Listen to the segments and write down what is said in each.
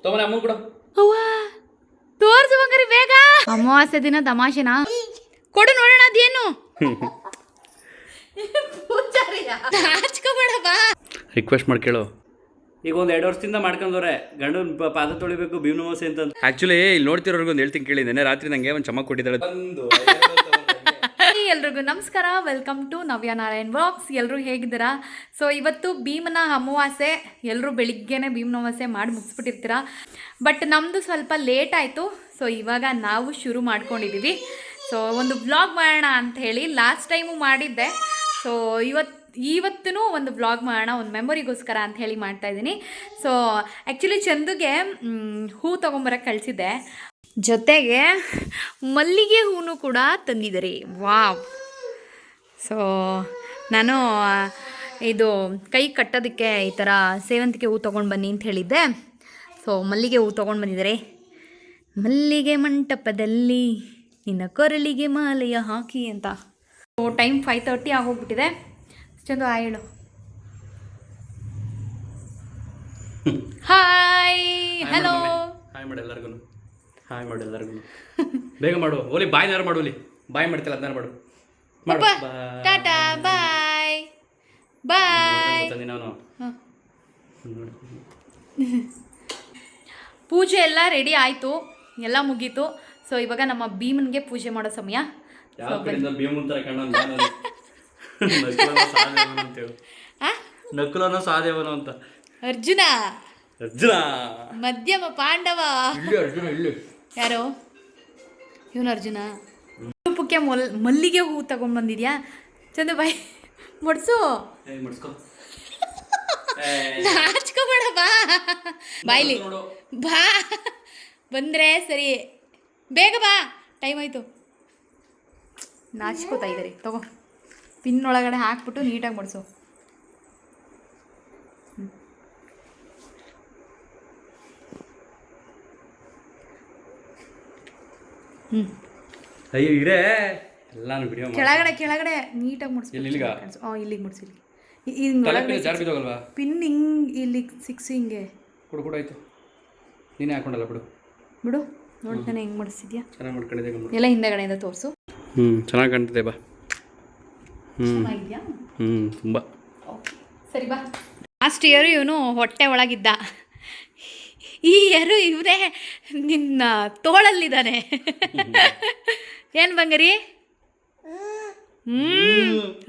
ತಗೊಂಬ ಅಮ್ಮ ಕೂಡ ಅವ್ವ ತೋರ್ಸು ಬಂಗಾರಿ ಬೇಗ. ಅಮಾವಾಸ್ಯೆ ದಿನ ತಮಾಷೆನಾ? ಕೊಡು ನೋಡೋಣ ಅದೇನು. ನಾಚ್ಕೋಬೇಡ ಬಾ. ರಿಕ್ವೆಸ್ಟ್ ಮಾಡಿ ಕೇಳು. ಈಗ ಒಂದು 2 ವರ್ಷದಿಂದ ಮಾಡ್ಕೊಂಡವ್ರೆ ಗಂಡನ ಪಾದ ತೊಳಿಬೇಕು ಭೀಮನವಾಸೆ ಅಂತ. ಆ್ಯಕ್ಚುಲಿ ಇಲ್ಲಿ ನೋಡ್ತಿರೋರ್ಗು ಒಂದು ಹೇಳ್ತೀನಿ ಕೇಳಿ. ನೆನ್ನೆ ರಾತ್ರಿ ನನಗೆ ಒಂದು ಚಮಕ್ ಕೊಟ್ಟಿದ್ದಾಳೆ. ಎಲ್ರಿಗೂ ನಮಸ್ಕಾರ, welcome to Navya Narayan vlogs. ಎಲ್ಲರೂ ಹೇಗಿದ್ದೀರಾ? ಸೊ ಇವತ್ತು ಭೀಮನ ಅಮಾವಾಸ್ಯೆ. ಎಲ್ಲರೂ ಬೆಳಿಗ್ಗೆನೇ ಭೀಮನ ಅಮಾವಾಸ್ಯೆ ಮಾಡಿ ಮುಗಿಸ್ಬಿಟ್ಟಿರ್ತೀರಾ. ಬಟ್ ನಮ್ಮದು ಸ್ವಲ್ಪ ಲೇಟ್ ಆಯಿತು. ಸೊ ಇವಾಗ ನಾವು ಶುರು ಮಾಡ್ಕೊಂಡಿದ್ದೀವಿ. ಸೊ ಒಂದು ವ್ಲಾಗ್ ಮಾಡೋಣ ಅಂತ ಹೇಳಿ ಲಾಸ್ಟ್ ಟೈಮು ಮಾಡಿದ್ದೆ. ಸೊ ಇವತ್ತೂ ಒಂದು ವ್ಲಾಗ್ ಮಾಡೋಣ, ಒಂದು ಮೆಮೊರಿಗೋಸ್ಕರ ಅಂತ ಹೇಳಿ ಮಾಡ್ತಾಯಿದ್ದೀನಿ. ಸೊ ಆ್ಯಕ್ಚುಲಿ ಚಂದುಗೆ ಹೂ ತೊಗೊಂಬರಕ್ಕೆ ಕಳಿಸಿದ್ದೆ, ಜೊತೆಗೆ ಮಲ್ಲಿಗೆ ಹೂನು ಕೂಡ ತಂದಿದ್ದಾರೆ. ವಾವ್. ಸೊ ನಾನು ಇದು ಕೈ ಕಟ್ಟೋದಕ್ಕೆ ಈ ಥರ ಸೇವಂತಿಗೆ ಹೂ ತೊಗೊಂಡು ಬನ್ನಿ ಅಂತ ಹೇಳಿದ್ದೆ. ಸೊ ಮಲ್ಲಿಗೆ ಹೂ ತೊಗೊಂಡು ಬಂದಿದ್ದಾರೆ. ಮಲ್ಲಿಗೆ ಮಂಟಪದಲ್ಲಿ ನಿನ್ನ ಕೊರಳಿಗೆ ಮಾಲೆಯ ಹಾಕಿ ಅಂತ. So time 5:30 ಆಗೋಗ್ಬಿಟ್ಟಿದೆ. ಚಂದು ಹಾಯ್ ಹೇಳು. Hi, hello. ಹಾಯ್ ಮಾಡಿ ಎಲ್ಲರಿಗೂ. ಹಾಯ್ ಮಾಡಿ ಎಲ್ಲರಿಗೂ. ಬೇಗ ಮಾಡು ಓಲಿ. ಬಾಯ್ನಾರು ಮಾಡು ಓಲಿ. ಬಾಯ್ ಮಾಡ್ತಿಲ್ಲ ಅದನ್ನಾರು ಮಾಡು. ಟಾಟಾ ಬಾಯ್ ಬಾಯ್. ನಾನು ಪೂಜೆ ಎಲ್ಲ ರೆಡಿ ಆಯಿತು, ಎಲ್ಲ ಮುಗೀತು. ಸೊ ಇವಾಗ ನಮ್ಮ ಭೀಮನ್ಗೆ ಪೂಜೆ ಮಾಡೋ ಸಮಯ. ಯಾವ ಕಡೆಯಿಂದ ಭೀಮಂತರ ಕಣ್ಣ ನಕುಲನೋ ಸಹದೇವನೋ ಅಂತ. ಅರ್ಜುನ ಅರ್ಜುನ ಮಧ್ಯಮ ಪಾಂಡವ. ಅರ್ಜುನ ಇಲ್ಲಿ ಯಾರು ಇವನು? ಅರ್ಜುನ. ರೂಪಕ್ಕೆ ಮಲ್ಲಿಗೆ ಹೂ ತಗೊಂಡ್ ಬಂದಿದ್ಯಾ? ಚಂದ ಬಾಯ್ ಮುಡ್ಸು. ನಾಚ್ಕೋಬೇಡ ಬಾ. ಬಾಯ್ಲಿ ಬಾ. ಬಂದ್ರೆ ಸರಿ, ಬೇಗ ಬಾ, ಟೈಮ್ ಆಯಿತು. ನಾಚ್ಕೋತಾ ಇದ್ದಾರೆ. ತಗೋ, ಪಿನ್ ಒಳಗಡೆ ಹಾಕ್ಬಿಟ್ಟು ನೀಟಾಗಿ ಮಡಿಸು. ಅಯ್ಯೋ ಇರೇ ಎಲ್ಲಾನು ವಿಡಿಯೋ ಕೆಳಗಡೆ ನೀಟಾಗಿ ಮುಡ್ಸು. ಇಲ್ಲಿಗೆ ಮುಡ್ಸು. ಪಿನ್ ಹಿಂಗೆ ಇಲ್ಲಿ 6 ಹಿಂಗೆ ಕೊಡು ಆಯ್ತು. ನೀನೇ ಹಾಕೊಂಡಲ್ಲ ಬಿಡು ನೋಡ್ತಾನೆ ಹೆಂಗೆ ಮಾಡಿಸಿದ್ಯಾ? ಚೆನ್ನಾಗಿ ಮಾಡ್ಕೊಂಡಿದ್ದೆ. ಎಲ್ಲ ಹಿಂದೆಗಡೆಯಿಂದ ತೋರಿಸು. ಚೆನ್ನಾಗಿ ಕಾಣ್ತಿದೆ ಬಾ. ಚೆನ್ನಾಗಿದ್ಯಾ? ತುಂಬ. ಸರಿ ಬಾ. ಲಾಸ್ಟ್ ಇಯರು ಇವನು ಹೊಟ್ಟೆ ಒಳಗಿದ್ದ. ಈ ಇಯರು ಇವರೇ ನಿನ್ನ ತೋಳಲ್ಲಿದ್ದಾನೆ. ಏನು ಬಂಗಾರಿ?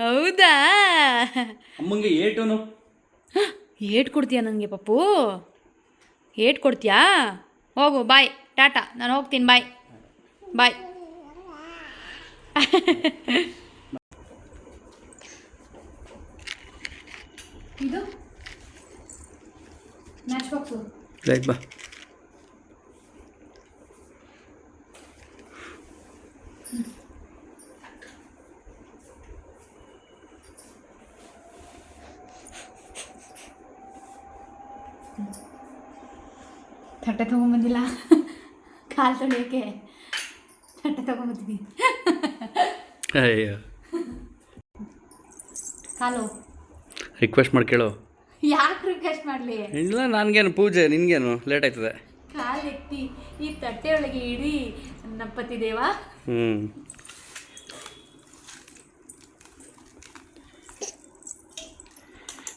ಹೌದಾ? ಅಮ್ಮಂಗೆ ಏಟ್ ಕೊಡ್ತೀಯಾ ನನಗೆ ಪಪ್ಪು? ಏಟ್ ಕೊಡ್ತೀಯಾ? ಹೋಗು, ಬಾಯ್, ಟಾಟಾ, ನಾನು ಹೋಗ್ತೀನಿ, ಬಾಯ್ ಬಾಯ್. ಇದು ಮ್ಯಾಚ್ ಬಾಕ್ಸು. ಲೈಕ್ ಬಾ. ತಟ್ಟೆ ತೊಗೊಂಬಂದಿಲ್ಲ, ಕಾಲು ತೊಳೆಯೋಕ್ಕೆ ತಟ್ಟೆ ತೊಗೊಂಬಂದಿದ್ದೀನಿ. ಅಯ್ಯೋ, ಕಾಲು ರಿಕ್ವೆಸ್ಟ್ ಮಾಡಿ ಕೇಳು. ಯಾಕೆ ರಿಕ್ವೆಸ್ಟ್ ಮಾಡಲಿ? ಇಲ್ಲ, ನನಗೇನು ಪೂಜೆ, ನಿನಗೇನು ಲೇಟ್ ಆಯ್ತದೆ. ಕಾಲು ಎತ್ತಿ ಈ ತಟ್ಟೆ ಒಳಗೆ ಇಡೀ ನಪ್ಪತಿ ದೇವ.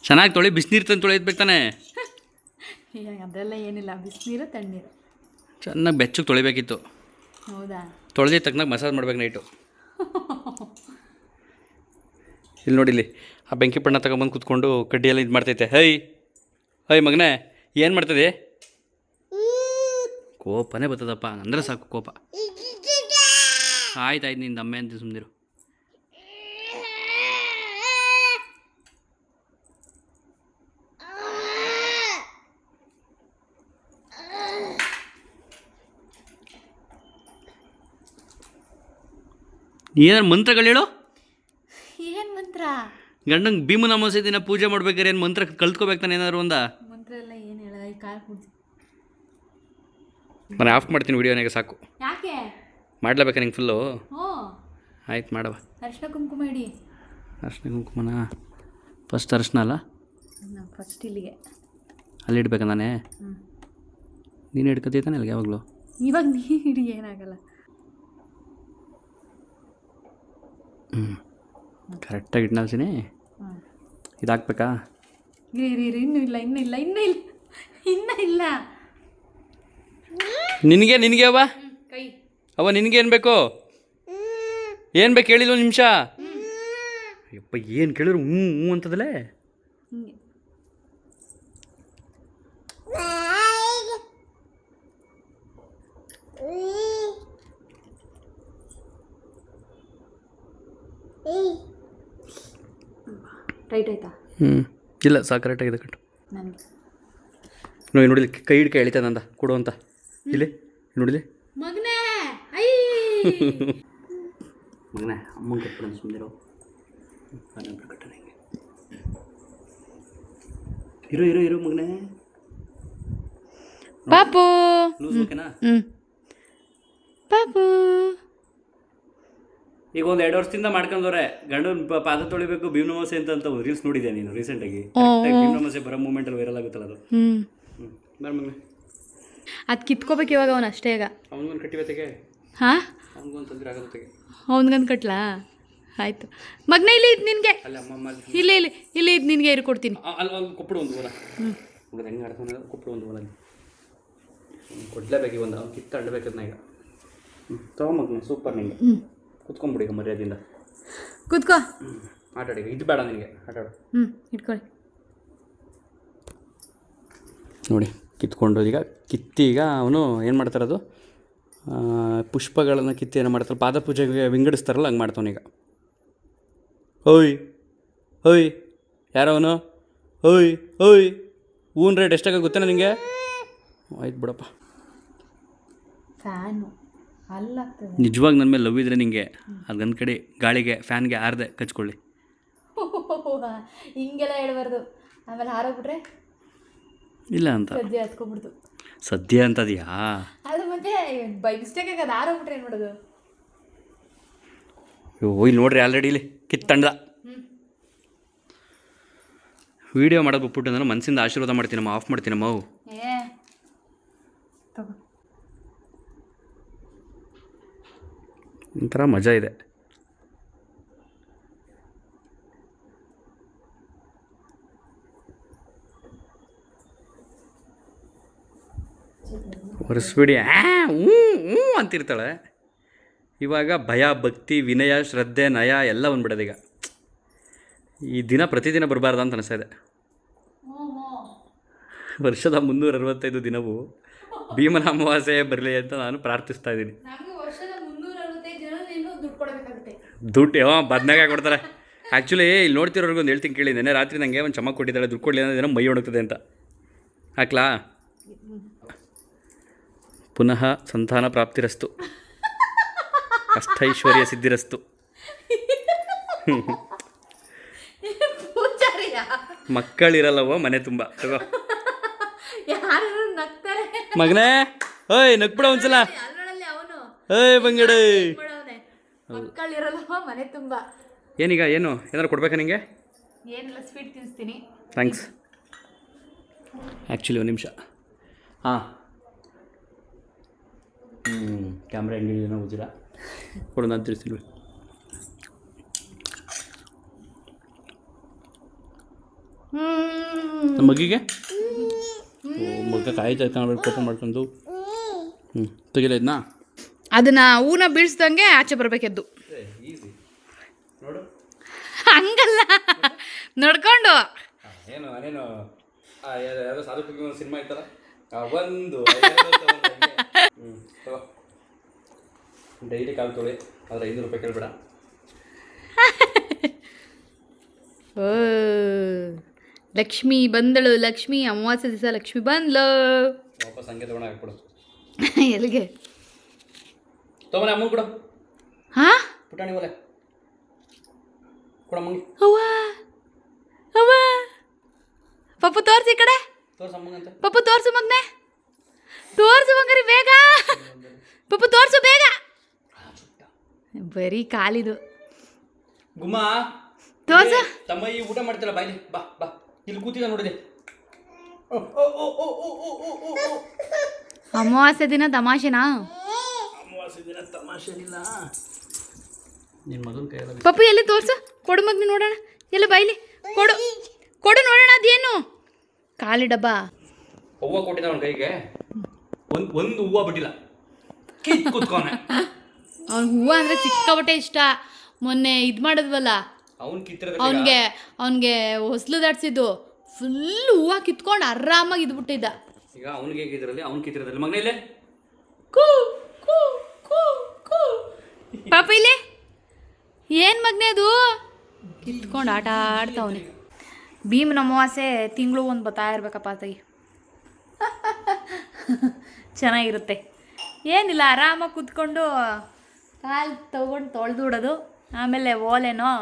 ಚೆನ್ನಾಗಿ ತೊಳಿ. ಬಿಸಿನೀರು ತಂದು ತೊಳೆಯಬೇಕು ತಾನೆ? ಅದೆಲ್ಲ ಏನಿಲ್ಲ, ಬಿಸಿನೀರು ತಣ್ಣೀರು ಚೆನ್ನಾಗಿ ಬೆಚ್ಚಗೆ ತೊಳಿಬೇಕಿತ್ತು. ಹೌದಾ? ತೊಳೆದಿದ್ದ ತಕ್ಕನಾಗ ಮಸಾಜ್ ಮಾಡ್ಬೇಕು ನೈಟು. ಇಲ್ಲಿ ನೋಡಿಲ್ಲಿ ಆ ಬೆಂಕಿ ಪಣ್ಣ ತಗೊಂಬಂದು ಕೂತ್ಕೊಂಡು ಕಡ್ಡಿಯೆಲ್ಲ ಇದು ಮಾಡ್ತೈತೆ. ಹೈ ಮಗನೇ, ಏನು ಮಾಡ್ತದೆ? ಕೋಪನೇ ಬರ್ತದಪ್ಪ, ಅಂದರೆ ಸಾಕು ಕೋಪ. ಆಯ್ತು ನಿಂದ ಅಮ್ಮೆ ಅಂತ ಸುಮ್ಮನಿರು. ಏನಾರು ಮಂತ್ರಗಳು ಹೇಳು. ಏನು ಮಂತ್ರ? ಗಂಡಂಗೆ ಭೀಮನ ಅಮಾವಾಸ್ಯೆ ದಿನ ಪೂಜೆ ಮಾಡ್ಬೇಕಾದ್ರೆ ಏನು ಮಂತ್ರ ಕಲ್ತ್ಕೋಬೇಕು ತಾನೆ? ಏನಾದ್ರು ಒಂದ ಮಂತ್ರ ಎಲ್ಲ ಏನು ಹೇಳ? ಕಾಲು ಕುಡ್ತೀನಿ. ನಾನು ಆಫ್ ಮಾಡ್ತೀನಿ ವಿಡಿಯೋನಾಗ, ಸಾಕು. ಯಾಕೆ ಮಾಡ್ಲೇಬೇಕಾ ನಿಂಗೆ ಫುಲ್ಲು? ಆಯ್ತು ಮಾಡವ. ಅರಿಶಿನ ಕುಂಕುಮ ಇಡಿ. ಅರಿಶಿನ ಕುಂಕುಮನ ಫಸ್ಟ್ ಅರಿಶಿನ ಅಲ್ಲ? ಫಸ್ಟ್ ಇಲ್ಲಿಗೆ ಅಲ್ಲಿ ಇಡ್ಬೇಕಾ ನಾನೇ? ನೀನು ಹಿಡ್ಕೊತೀತಾನೆ ಅಲ್ಲಿಗೆ ಯಾವಾಗಲೂ. ಇವಾಗ ನೀಡಿ ಏನಾಗಲ್ಲ. ಕರೆಕ್ಟಾಗಿ ಇಟ್ನಾಲ್ಸಿನಿ. ಇದಾಕ್ಬೇಕಾ? ಇನ್ನೂ ಇಲ್ಲ. ನಿನಗೆ ಅವ ಕೈ ಅವ ನಿನಗೆ ಏನು ಬೇಕು? ಏನು ಬೇಕು ಹೇಳಿಲ್ಲ ಒಂದು ನಿಮಿಷ. ಅಯ್ಯಪ್ಪ ಏನು ಕೇಳಿದ್ರು ಹ್ಞೂ ಹ್ಞೂ ಅಂತದಲ್ಲೇ. ಹಿಂಗೆ ರೈಟ್ ಆಯ್ತಾ? ಇಲ್ಲ ಸಾಕು ಕರೆಕ್ಟಾಗಿದೆ ಕಟ್ಟು. ನನಗೆ ನೋಡಿ ನೋಡಿಲಿ ಕೈ ಹಿಡ್ಕ ಎಳಿತಾನೆ ಅಂದ ಕೊಡು ಅಂತ. ಇಲ್ಲಿ ನೋಡಿಲಿ ಮಗನೇ ಮಗನೇ ಅಮ್ಮಂಗೆ ಕಟ್ಬಿಡ ಸುಮ್ಮನಿರೋ. ಕಟ್ಟಣ ಹಿಂಗೆ ಇರೋ ಮಗನೇ. ಪಾಪು ಲೂಸ್ ಓಕೆನಾ? ಪಾಪು ಈಗ ಒಂದು 2 ವರ್ಷದಿಂದ ಮಾಡ್ಕೊಂಡವ್ರೆ ಗಂಡನ ಪಾದ ತೊಳಿಬೇಕು ಭೀಮನಮಸೆ ಅಂತ ರೀಲ್ಸ್ ನೋಡಿದ್ಯಾ ನೀನು ರೀಸೆಂಟಾಗಿ? ಭೀಮನಮಸೆ ಬರೋ ಮೂಮೆಂಟಲ್ಲಿ ವೈರಲ್ ಆಗುತ್ತಲ್ಲ ಅದು. ಮಗನೇ ಅದು ಕಿತ್ಕೋಬೇಕು ಇವಾಗ ಅವನು ಅಷ್ಟೇ. ಈಗ ಅವ್ನಿಗೊಂದು ಕಟ್ಟಿವತ್ತೆಗೆ. ಹಾಂ ಅವ್ನಿಗೊಂದು ತೊಂದರೆ ಆಗೋದಕ್ಕೆ ಅವನಿಗಂದು ಕಟ್ಲಾ? ಆಯಿತು ಮಗನೇ ಇಲ್ಲಿ ಇದು ನಿನಗೆ. ಅಲ್ಲ ಅಮ್ಮ ಇಲ್ಲಿ ಇದು ನಿನಗೆ ಇರು ಕೊಡ್ತೀನಿ. ಅಲ್ಲಿ ಒಂದು ಕೊಪ್ಪಳು ಒಂದು ಓಲ ನೋಡೋದು ಹೆಂಗೆ ಆಡ್ತಾನೆ. ಕೊಪ್ಪಳು ಒಂದು ಓಲಲ್ಲಿ ಕೊಡ್ಲೇಬೇಕು. ಒಂದು ಅವ್ನು ಕಿತ್ತ ಅಡ್ಬೇಕದನ್ನ ಈಗ. ತೊಗೊಂಬಗ್ನ ಸೂಪರ್. ನಿಂಗೆ ಕುತ್ಕೊಂಡ್ಬಿಡಿ ಈಗ ಮರ್ಯಾದಿಂದ. ಕೂತ್ಕೋ. ಆಟಾಡಿ ಇದು ಬೇಡ ನಿನಗೆ ಆಟಾಡು. ಇಟ್ಕೊಳ್ಳಿ. ನೋಡಿ ಕಿತ್ಕೊಂಡು ಈಗ ಅವನು ಏನು ಮಾಡ್ತಾರದು ಪುಷ್ಪಗಳನ್ನು ಕಿತ್ತಿ ಏನೋ ಮಾಡ್ತಾರೆ ಪಾದ ಪೂಜೆಗೆ ವಿಂಗಡಿಸ್ತಾರಲ್ಲ ಹಂಗೆ ಮಾಡ್ತಾವನೀಗ. ಓಯ್ ಯಾರವನು? ಓಯ್ ಹೂನ್ ರೇಟ್ ಎಷ್ಟಾಗ ಗೊತ್ತೇನ ನಿನಗೆ? ಆಯ್ತು ಬಿಡಪ್ಪ. ಫ್ಯಾನು ಅಲ್ಲಾಗ್ತದೆ. ನಿಜವಾಗಿ ನನ್ನ ಮೇಲೆ ಲವ್ ಇದ್ರೆ ನಿಂಗೆ ಅದೊಂದು ಕಡೆ ಗಾಳಿಗೆ ಫ್ಯಾನ್ಗೆ ಆರ್ದೆ ಕಚ್ಕೊಳ್ಳಿ. ಹಿಂಗೆಲ್ಲ ಹೇಳ್ಬಾರ್ದು, ಆಮೇಲೆ ಹಾರೋಗ್ಬಿಟ್ರೆ ಇಲ್ಲ ಅಂತ ಸದ್ಯ ಹತ್ಕೊಂಡ್ಬಿಡ್ತು. ಸದ್ಯ ಅಂತದ್ಯಾ? ಅದು ಮತ್ತೆ ಬೈ ಮಿಸ್ಟೇಕ್ ಅದು ಹಾರೋಗ್ಬಿಟ್ರೆ ಏನು ಮಾಡೋದು? ಇಲ್ಲಿ ನೋಡ್ರಿ ಆಲ್ರೆಡಿ ಇಲ್ಲಿ ಕಿತ್ತಂಡ ವೀಡಿಯೋ ಮಾಡೋದು ಬಿಟ್ಬಿಟ್ಟು ನಾನು ಮನಸ್ಸಿಂದ ಆಶೀರ್ವಾದ ಮಾಡ್ತೀನಮ್ಮ. ಆಫ್ ಮಾಡ್ತೀನಮ್ಮ. ಅವು ಒಂಥರ ಮಜಾ ಇದೆ. ಹೊರಸ್ಬಿಡಿ ಹ್ಞೂ ಅಂತಿರ್ತಾಳೆ. ಇವಾಗ ಭಯ ಭಕ್ತಿ ವಿನಯ ಶ್ರದ್ಧೆ ನಯ ಎಲ್ಲ ಬಂದ್ಬಿಡೋದು ಈಗ. ಈ ದಿನ ಪ್ರತಿದಿನ ಬರಬಾರ್ದು ಅಂತ ಅನಿಸ್ತಾ ಇದೆ. ವರ್ಷದ 365 ದಿನವೂ ಭೀಮನ ಅಮಾವಾಸ್ಯೆ ಬರಲಿ ಅಂತ ನಾನು ಪ್ರಾರ್ಥಿಸ್ತಾ ಇದ್ದೀನಿ. ದುಡ್ಡು ಬದನಾಗ ಕೊಡ್ತಾರೆ. ಆ್ಯಕ್ಚುಲಿ ಇಲ್ಲಿ ನೋಡ್ತಿರೋರ್ಗೆ ಒಂದು ಹೇಳ್ತೀನಿ ಕೇಳಿ. ನೆನ್ನೆ ರಾತ್ರಿ ನನಗೆ ಒಂದು ಚಮಕ್ ಕೊಟ್ಟಿದ್ದಾಳೆ ದುಡ್ಡು ಕೊಡಲಿ ಅನ್ನೋದೇನೋ ಮೈ ಹೊಣಗ್ತದೆ ಅಂತ. ಹಾಕ್ಲಾ? ಪುನಃ ಸಂತಾನ ಪ್ರಾಪ್ತಿರಸ್ತು, ಅಷ್ಟೈಶ್ವರ್ಯ ಸಿದ್ಧಿರಸ್ತು. ಮಕ್ಕಳಿರಲ್ಲವೋ ಮನೆ ತುಂಬ. ತಗೋ ಮಗನೇ. ಓಯ್ ನಗ್ಬಿಡ ಒಂದ್ಸಲ. ಏಯ್ ಬಂಗಡೆ ಮಕ್ಕಳಿರಲ್ಲವ ಮನೆ ತುಂಬ. ಏನೀಗ ಏನಾರು ಕೊಡ್ಬೇಕಾ ನಿಂಗೆ? ಏನಿಲ್ಲ, ಸ್ವೀಟ್ ತಿನ್ನಿಸ್ತೀನಿ. ಥ್ಯಾಂಕ್ಸ್. ಆ್ಯಕ್ಚುಲಿ ಒಂದು ನಿಮಿಷ. ಹಾಂ ಕ್ಯಾಮ್ರಾ ಹೆಂಗಿದೆಯೋ ಗೊತ್ತಿಲ್ಲ. ಕೊಡು ನಾನು ತಿಳಿಸ್ತೀನಿ. ನಮ್ಮ ಮಗಿಗೆ ಮಗ ಕಾಯ್ತಾ ಇರ್ತಾನೆ ಕೋಪ ಮಾಡ್ಕೊಂಡು. ತೆಗಿಲ ಇದನ್ನ ಅದನ್ನ ಹೂನ ಬೀಳ್ಸ್ದಂಗೆ ಆಚೆ ಬರಬೇಕೆದ್ದು. ನೋಡು ಹಂಗಲ್ಲ, ನಡ್ಕೊಂಡು. ಏನು ನಾನೇನು ಯಾವುದೋ ಸಾಧು ಒಂದು ಸಿನಿಮಾ ಇತ್ತಲ್ಲ, ಒಂದು ಡೈಲಿ ಕಾಲು ತೊಳಿ, ಆದರೆ 500 ರೂಪಾಯಿ ಕೇಳಬೇಡ. ಓ ಲಕ್ಷ್ಮಿ ಬಂದಳು. ಲಕ್ಷ್ಮಿ ಅಮಾವಾಸ್ಯೆ ದಿವಸ ಲಕ್ಷ್ಮಿ ಬಂದ್ಲು. ವಾಪಸ್ ಹಂಗೆ ತೊಗೊಂಡು ಹಾಕ್ಬಿಡು. ಎಲ್ಲಿಗೆ ತೊಗೊಂಡೆ ಅಮ್ಮ ಕೊಡು. ಹಾಂ ಪುಟಾಣಿ ಒಲೆ ಕೊಡಮ್ಮಂಗೆ. ಅವ್ವ ಅವ್ವ ಪಪ್ಪು ತೋರಿಸಿ ಈ ಕಡೆ. ತೋರ್ಸು ಅಮ್ಮಂಗಂತ. ಪಪ್ಪು ತೋರಿಸು ಮಗನೆ, ತೋರಿಸು ಮಗರಿ ಬೇಗ. ಪಪ್ಪು ತೋರಿಸು ಬೇಗ. ಬರೀ ಕಾಲಿದು ಗುಮ್ಮ ತೋರ್ಸು. ತಮ್ಮ ಈ ಊಟ ಮಾಡ್ತಿಲ್ಲ ಬಾಯ್ಲಿ. ಬಾ ಬಾ ಇಲ್ಲಿ ಕೂತಿದ್ದ ನೋಡಿದೆ. ಅಮಾವಾಸ್ಯೆ ದಿನ ತಮಾಷೆನಾ? ಅಮಾವಾಸ್ಯೆ ದಿನ ತಮಾಷೆ ಇಲ್ಲ. ನಿನ್ನ ಮಗನ ಕೈಯಲ್ಲಿ ಪಪ್ಪು ಎಲ್ಲಿ ತೋರ್ಸು, ಕೊಡು ಮಗ್ನಿ ನೋಡೋಣ. ಎಲ್ಲ ಬೈಲಿ ಕೊಡು, ಕೊಡು ನೋಡೋಣ. ಅದೇನು ಖಾಲಿ ಡಬ್ಬ. ಹೂವು ಕೊಟ್ಟಿದ್ದ ಅವನ ಕೈಗೆ, ಒಂದು ಹೂವು ಬಿಟ್ಟಿಲ್ಲ, ಕಿತ್ ಕೂತ್ಕೊಂಡೆ. ಅವ್ನ ಹೂವು ಅಂದರೆ ಸಿಕ್ಕಾಬಟ್ಟೆ ಇಷ್ಟ. ಮೊನ್ನೆ ಇದು ಮಾಡಿದ್ವಲ್ಲ, ಅವ್ನು ಕಿತ್ತಿರೋದು ಅವನಿಗೆ ಹೊಸ್ಲು ದಾಡ್ಸಿದ್ದು ಫುಲ್ ಹೂವು ಕಿತ್ಕೊಂಡು ಆರಾಮಾಗಿ ಇದ್ಬಿಟ್ಟಿದ್ದ. ಈಗ ಅವ್ನಿಗೆ ಹೇಗಿದ್ರಲ್ಲಿ ಅವ್ನು ಕಿತ್ತಿರೋದ್ರಲ್ಲಿ ಮಗನೇ ಕೂ ಕೂ ಕೂ ಕೂ. ಪಾಪ ಇಲ್ಲಿ ಏನು ಮಗನೇ ಅದು ಕಿತ್ಕೊಂಡು ಆಟ ಆಡ್ತಾವನೆ. ಭೀಮನ ಅಮಾವಾಸ್ಯೆ ತಿಂಗಳು ಒಂದು ಬರ್ತಾ ಇರ್ಬೇಕಪ್ಪ ತಾಯಿ. ಚೆನ್ನಾಗಿರುತ್ತೆ. ಏನಿಲ್ಲ, ಆರಾಮಾಗಿ ಕೂತ್ಕೊಂಡು ಕಾಲು ತೊಗೊಂಡು ತೊಳೆದು ಬಿಡೋದು, ಆಮೇಲೆ ಓಲೆನೋ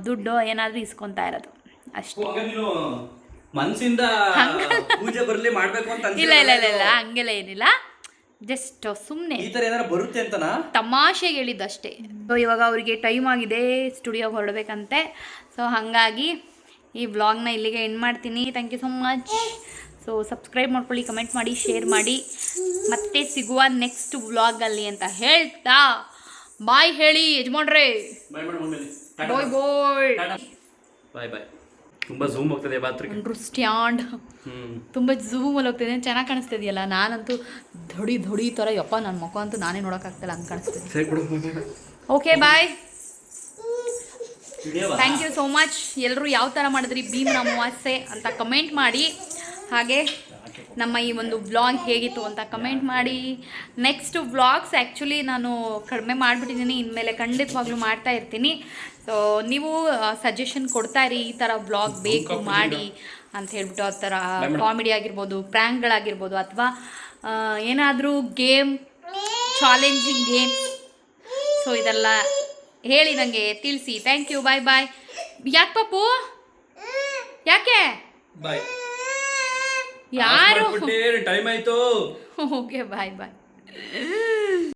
ದುಡ್ಡು ಏನಾದರೂ ಇಸ್ಕೊತಾ ಇರೋದು ಅಷ್ಟೇ. ನೀನು ಮನಸ್ಸಿಂದ ಪೂಜೆ ಬರಲಿ ಮಾಡಬೇಕು ಅಂತ ಇಲ್ಲ ಇಲ್ಲ ಇಲ್ಲ ಇಲ್ಲ, ಹಂಗೆಲ್ಲ ಏನಿಲ್ಲ. ಜಸ್ಟ್ ಸುಮ್ಮನೆ ಈ ಥರ ಏನಾರು ಬರುತ್ತೆ ಅಂತನಾ ತಮಾಷೆಗೆ ಹೇಳಿದ್ದು ಅಷ್ಟೇ. ಸೊ ಇವಾಗ ಅವರಿಗೆ ಟೈಮ್ ಆಗಿದೆ, ಸ್ಟುಡಿಯೋಗೆ ಹೊರಡಬೇಕಂತೆ. ಸೊ ಹಾಗಾಗಿ ಈ ವ್ಲಾಗ್ನ ಇಲ್ಲಿಗೆ ಎಂಡ್ ಮಾಡ್ತೀನಿ. Thank you so much. So subscribe ಮಾಡ್ಕೊಳ್ಳಿ, ಕಮೆಂಟ್ ಮಾಡಿ, ಶೇರ್ ಮಾಡಿ. ಮತ್ತೆ ಸಿಗುವ ನೆಕ್ಸ್ಟ್ ವ್ಲಾಗಲ್ಲಿ ಅಂತ ಹೇಳ್ತಾ ಬಾಯ್ ಹೇಳಿ ಯಜಮಾನ್ರೇ. ಬಾಯ್ ಮಾಡಿ ಮಮ್ಮಿ. ಬಾಯ್ ಬಾಯ್ ಬಾಯ್ ಬಾಯ್. ತುಂಬ ಝೂಮ್ ಹೋಗ್ತದೆ ಬಾತ್ರೂಮ್. ಅಂಡರ್ಸ್ಟ್ಯಾಂಡ್. ತುಂಬ ಝೂಮಲ್ಲಿ ಹೋಗ್ತಿದೆ. ಚೆನ್ನಾಗಿ ಕಾಣಿಸ್ತಿದೆಯಲ್ಲ. ನಾನಂತೂ ಧೊಡಿ ಥರ ಯಪ್ಪ, ನನ್ನ ಮುಖ ಅಂತೂ ನಾನೇ ನೋಡೋಕ್ಕಾಗ್ತಿಲ್ಲ, ಹಂಗೆ ಕಾಣಿಸ್ತಿದೆ. ಸರಿ ಕೊಡು. Okay bye. Thank you so much. ಎಲ್ಲರೂ ಯಾವ ಥರ ಮಾಡಿದ್ರಿ ಭೀಮನ ಅಮಾವಾಸ್ಯೆ ಅಂತ ಕಮೆಂಟ್ ಮಾಡಿ. ಹಾಗೆ ನಮ್ಮ ಈ ಒಂದು ವ್ಲಾಗ್ ಹೇಗಿತ್ತು ಅಂತ ಕಮೆಂಟ್ ಮಾಡಿ. ನೆಕ್ಸ್ಟ್ ವ್ಲಾಗ್ಸ್ ಆ್ಯಕ್ಚುಲಿ ನಾನು ಕಡಿಮೆ ಮಾಡಿಬಿಟ್ಟಿದ್ದೀನಿ, ಇನ್ಮೇಲೆ ಖಂಡಿತವಾಗ್ಲೂ ಮಾಡ್ತಾ ಇರ್ತೀನಿ. ಸೊ ನೀವು ಸಜೆಷನ್ ಕೊಡ್ತಾ ಇರಿ, ಈ ಥರ ವ್ಲಾಗ್ ಬೇಕು ಮಾಡಿ ಅಂತ ಹೇಳ್ಬಿಟ್ಟು. ಆ ಥರ ಕಾಮಿಡಿ ಆಗಿರ್ಬೋದು, ಪ್ರ್ಯಾಂಕ್ಗಳಾಗಿರ್ಬೋದು, ಅಥವಾ ಏನಾದರೂ ಗೇಮ್, ಚಾಲೆಂಜಿಂಗ್ ಗೇಮ್. ಸೊ ಇದೆಲ್ಲ ಹೇಳಿ ನನಗೆ ತಿಳಿಸಿ. Thank you. Bye bye. ಯಾಕೆ ಪಾಪು, ಯಾಕೆ ಬಾಯ್? ಯಾರು? ಟೈಮ್ ಆಯಿತು. ಓಕೆ ಬಾಯ್ ಬಾಯ್.